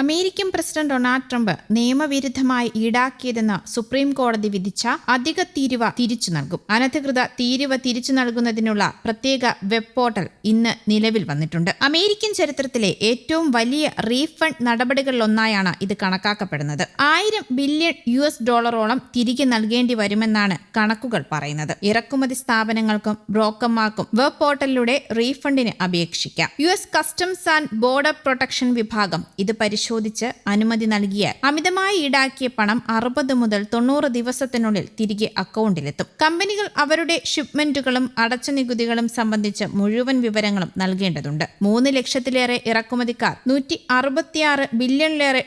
American president Donald Trump നിയമവിരുദ്ധമായി ഈടാക്കിയതെന്ന് supreme കോടതി വിധിച്ച അധിക തീരുവ തിരിച്ചു നൽകും. അനധികൃത തീരുവ തിരിച്ചു നൽകുന്നതിനുള്ള പ്രത്യേക വെബ് പോർട്ടൽ ഇന്ന് നിലവിൽ വന്നിട്ടുണ്ട്. അമേരിക്കൻ ചരിത്രത്തിലെ ഏറ്റവും വലിയ റീഫണ്ട് നടപടികളിലൊന്നായാണ് ഇത് കണക്കാക്കപ്പെടുന്നത്. 1000 ബില്യൺ US തിരികെ നൽകേണ്ടി വരുമെന്നാണ് കണക്കുകൾ പറയുന്നത്. ഇറക്കുമതി സ്ഥാപനങ്ങൾക്കും ബ്രോക്കർമാർക്കും വെബ് പോർട്ടലിലൂടെ റീഫണ്ടിന് അപേക്ഷിക്കാം. US customs and border protection വിഭാഗം ഇത് പരിശോധിച്ച് അനുമതി നൽകിയാൽ അമിതമായി ഈടാക്കിയ പണം 60 മുതൽ 90 ദിവസത്തിനുള്ളിൽ തിരികെ അക്കൗണ്ടിലെത്തും. കമ്പനികൾ അവരുടെ ഷിപ്മെന്റുകളും അടച്ച നികുതികളും സംബന്ധിച്ച് മുഴുവൻ വിവരങ്ങളും നൽകേണ്ടതുണ്ട്. 3 ലക്ഷത്തിലേറെ ഇറക്കുമതിക്കാർ $166 ബില്യണിലേറെ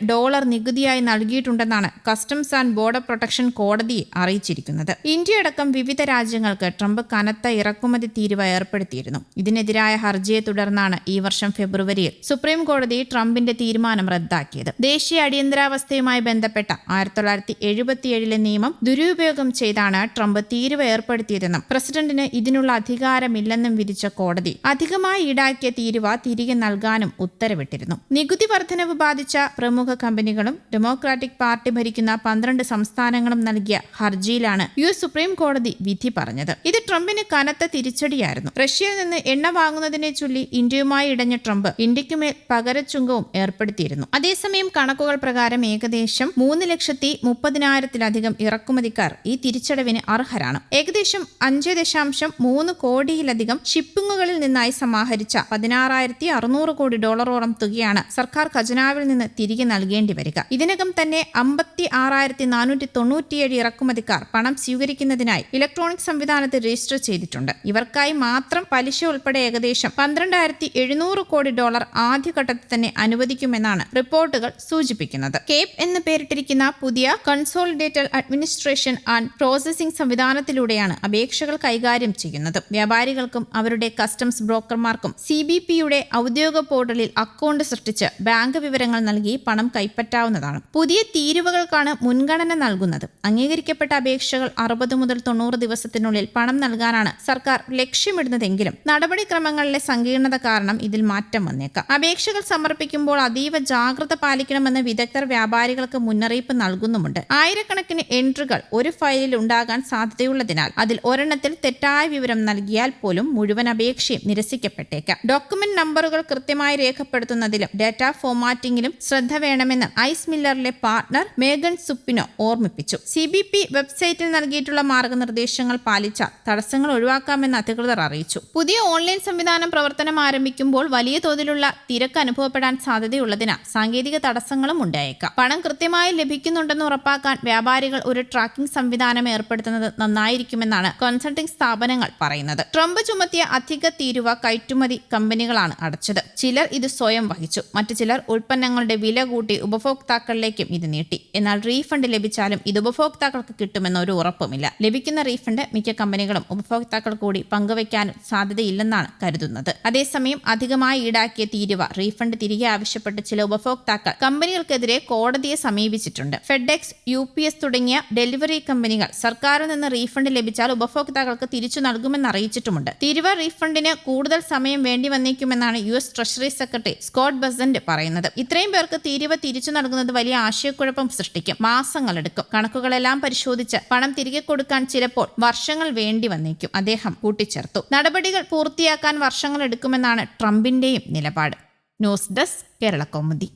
നികുതിയായി നൽകിയിട്ടുണ്ടെന്നാണ് കസ്റ്റംസ് ആൻഡ് ബോർഡർ പ്രൊട്ടക്ഷൻ കോടതിയെ അറിയിച്ചിരിക്കുന്നത്. ഇന്ത്യയടക്കം വിവിധ രാജ്യങ്ങൾക്ക് ട്രംപ് കനത്ത ഇറക്കുമതി തീരുവ ഏർപ്പെടുത്തിയിരുന്നു. ഇതിനെതിരായ ഹർജിയെ തുടർന്നാണ് ഈ വർഷം ഫെബ്രുവരിയിൽ സുപ്രീം കോടതി ട്രംപിന്റെ തീരുമാനം റദ്ദാക്കിയത്. ദേശീയ അടിയന്തരാവസ്ഥയുമായി ബന്ധപ്പെട്ട 1977 നിയമം ദുരുപയോഗം ചെയ്താണ് ട്രംപ് തീരുവ ഏർപ്പെടുത്തിയതെന്നും പ്രസിഡന്റിന് ഇതിനുള്ള അധികാരമില്ലെന്നും വിധിച്ച കോടതി അധികമായി ഈടാക്കിയ തീരുവ തിരികെ നൽകാനും ഉത്തരവിട്ടിരുന്നു. നികുതി വർധനവ് ബാധിച്ച പ്രമുഖ കമ്പനികളും ഡെമോക്രാറ്റിക് പാർട്ടി ഭരിക്കുന്ന 12 സംസ്ഥാനങ്ങളും നൽകിയ ഹർജിയിലാണ് US സുപ്രീം കോടതി വിധി പറഞ്ഞത്. ഇത് ട്രംപിന് കനത്ത തിരിച്ചടിയായിരുന്നു. റഷ്യയിൽ നിന്ന് എണ്ണ വാങ്ങുന്നതിനെ ചൊല്ലി ഇന്ത്യയുമായി ഇടഞ്ഞ ട്രംപ് ഇന്ത്യക്കുമേൽ പകരച്ചുങ്കവും ഏർപ്പെടുത്തിയിരുന്നു. അതേസമയം കണക്കുകൾ പ്രകാരം ഏകദേശം 3,30,000-ലധികം ഇറക്കുമതിക്കാർ ഈ തിരിച്ചടവിന് അർഹരാണ്. ഏകദേശം 5.3 കോടിയിലധികം ഷിപ്പിംഗുകളിൽ നിന്നായി സമാഹരിച്ച $16,600 കോടി തുകയാണ് സർക്കാർ ഖജനാവിൽ നിന്ന് തിരികെ നൽകേണ്ടി വരിക. ഇതിനകം തന്നെ 56,497 ഇറക്കുമതിക്കാർ പണം സ്വീകരിക്കുന്നതിനായി ഇലക്ട്രോണിക് സംവിധാനത്തിൽ രജിസ്റ്റർ ചെയ്തിട്ടുണ്ട്. ഇവർക്കായി മാത്രം പലിശ ഉൾപ്പെടെ ഏകദേശം $12,700 കോടി ആദ്യഘട്ടത്തിൽ തന്നെ അനുവദിക്കുമെന്നാണ് റിപ്പോർട്ടുകൾ സൂചിപ്പിക്കുന്നത്. കേപ്പ് എന്ന് പേരിട്ടിരിക്കുന്ന പുതിയ കൺസോളിഡേറ്റഡ് അഡ്മിനിസ്ട്രേഷൻ ആൻഡ് പ്രോസസിംഗ് സംവിധാനത്തിലൂടെയാണ് അപേക്ഷകൾ കൈകാര്യം ചെയ്യുന്നത്. വ്യാപാരികൾക്കും അവരുടെ കസ്റ്റംസ് ബ്രോക്കർമാർക്കും CBPയുടെ ഔദ്യോഗിക പോർട്ടലിൽ അക്കൗണ്ട് സൃഷ്ടിച്ച് ബാങ്ക് വിവരങ്ങൾ നൽകി പണം കൈപ്പറ്റാവുന്നതാണ്. പുതിയ തീരുവകൾക്കാണ് മുൻഗണന നൽകുന്നത്. അംഗീകരിക്കപ്പെട്ട അപേക്ഷകൾ 60 മുതൽ 90 ദിവസത്തിനുള്ളിൽ പണം നൽകാനാണ് സർക്കാർ ലക്ഷ്യമിടുന്നതെങ്കിലും നടപടിക്രമങ്ങളിലെ സങ്കീർണത കാരണം ഇതിൽ മാറ്റം വന്നേക്കാം. അപേക്ഷകൾ സമർപ്പിക്കുമ്പോൾ അതീവ ജാഗ്രത പാലിക്കണമെന്ന് വിദഗ്ധർ വ്യാപാരികൾക്ക് മുന്നറിയിപ്പ് നൽകുന്നുമുണ്ട്. ആയിരക്കണക്കിന് എൻട്രികൾ ഒരു ഫയലിൽ ഉണ്ടാകാൻ സാധ്യതയുള്ളതിനാൽ അതിൽ ഒരെണ്ണത്തിൽ തെറ്റായ വിവരം നൽകിയാൽ പോലും മുഴുവൻ അപേക്ഷയും നിരസിക്കപ്പെട്ടേക്കാം. ഡോക്യുമെന്റ് നമ്പറുകൾ കൃത്യമായി രേഖപ്പെടുത്തുന്നതിലും ഡാറ്റ ഫോർമാറ്റിംഗിലും ശ്രദ്ധ വേണമെന്ന് ഐസ് മില്ലറിലെ പാർട്ണർ മേഗൻ സുപ്പിനോ ഓർമ്മിപ്പിച്ചു. CBP വെബ്സൈറ്റിൽ നൽകിയിട്ടുള്ള മാർഗനിർദ്ദേശങ്ങൾ പാലിച്ചാൽ തടസ്സങ്ങൾ ഒഴിവാക്കാമെന്ന് അധികൃതർ അറിയിച്ചു. പുതിയ ഓൺലൈൻ സംവിധാനം പ്രവർത്തനം ആരംഭിക്കുമ്പോൾ വലിയ തോതിലുള്ള തിരക്ക് അനുഭവപ്പെടാൻ സാധ്യതയുള്ളതിനാൽ സാങ്കേതിക തടസ്സങ്ങളും ഉണ്ടായേക്കാം. പണം കൃത്യമായി ലഭിക്കുന്നുണ്ടെന്ന് ഉറപ്പാക്കാൻ വ്യാപാരികൾ ഒരു ട്രാക്കിംഗ് സംവിധാനം ഏർപ്പെടുത്തുന്നത് നന്നായിരിക്കുമെന്നാണ് കൺസൾട്ടിംഗ് സ്ഥാപനങ്ങൾ പറയുന്നത്. ട്രംപ് ചുമത്തിയ അധിക തീരുവ കയറ്റുമതി കമ്പനികളാണ് അടച്ചത്. ചിലർ ഇത് സ്വയം വഹിച്ചു. മറ്റു ചിലർ ഉൽപ്പന്നങ്ങളുടെ വില കൂട്ടി ഉപഭോക്താക്കളിലേക്കും ഇത് നീട്ടി. എന്നാൽ റീഫണ്ട് ലഭിച്ചാലും ഇത് ഉപഭോക്താക്കൾക്ക് കിട്ടുമെന്ന ഒരു ഉറപ്പുമില്ല. ലഭിക്കുന്ന റീഫണ്ട് മിക്ക കമ്പനികളും ഉപഭോക്താക്കൾ കൂടി പങ്കുവയ്ക്കാനും സാധ്യതയില്ലെന്നാണ് കരുതുന്നത്. അതേസമയം അധികമായി ഈടാക്കിയ തീരുവ റീഫണ്ട് തിരികെ ആവശ്യപ്പെട്ട് ചില ഉപഭോക്താക്കൾ കമ്പനികൾക്കെതിരെ കോടതിയെ സമീപിച്ചിട്ടുണ്ട്. ഫെഡെക്സ്, UPS തുടങ്ങിയ ഡെലിവറി കമ്പനികൾ സർക്കാരിൽ നിന്ന് റീഫണ്ട് ലഭിച്ചാൽ ഉപഭോക്താക്കൾക്ക് തിരിച്ചു നൽകുമെന്ന് അറിയിച്ചിട്ടുമുണ്ട്. തീരുവ റീഫണ്ടിന് കൂടുതൽ സമയം വേണ്ടി വന്നേക്കുമെന്നാണ് US treasury secretary Scott Besant പറയുന്നത്. ഇത്രയും പേർക്ക് തീരുവ തിരിച്ചു നൽകുന്നത് വലിയ ആശയക്കുഴപ്പം സൃഷ്ടിക്കും. മാസങ്ങളെടുക്കും. കണക്കുകളെല്ലാം പരിശോധിച്ച് പണം തിരികെ കൊടുക്കാൻ ചിലപ്പോൾ വർഷങ്ങൾ വേണ്ടി വന്നേക്കും, അദ്ദേഹം കൂട്ടിച്ചേർത്തു. നടപടികൾ പൂർത്തിയാക്കാൻ വർഷങ്ങൾ എടുക്കുമെന്നാണ് ട്രംപിന്റെയും നിലപാട്. News desk Kerala Kaumudi.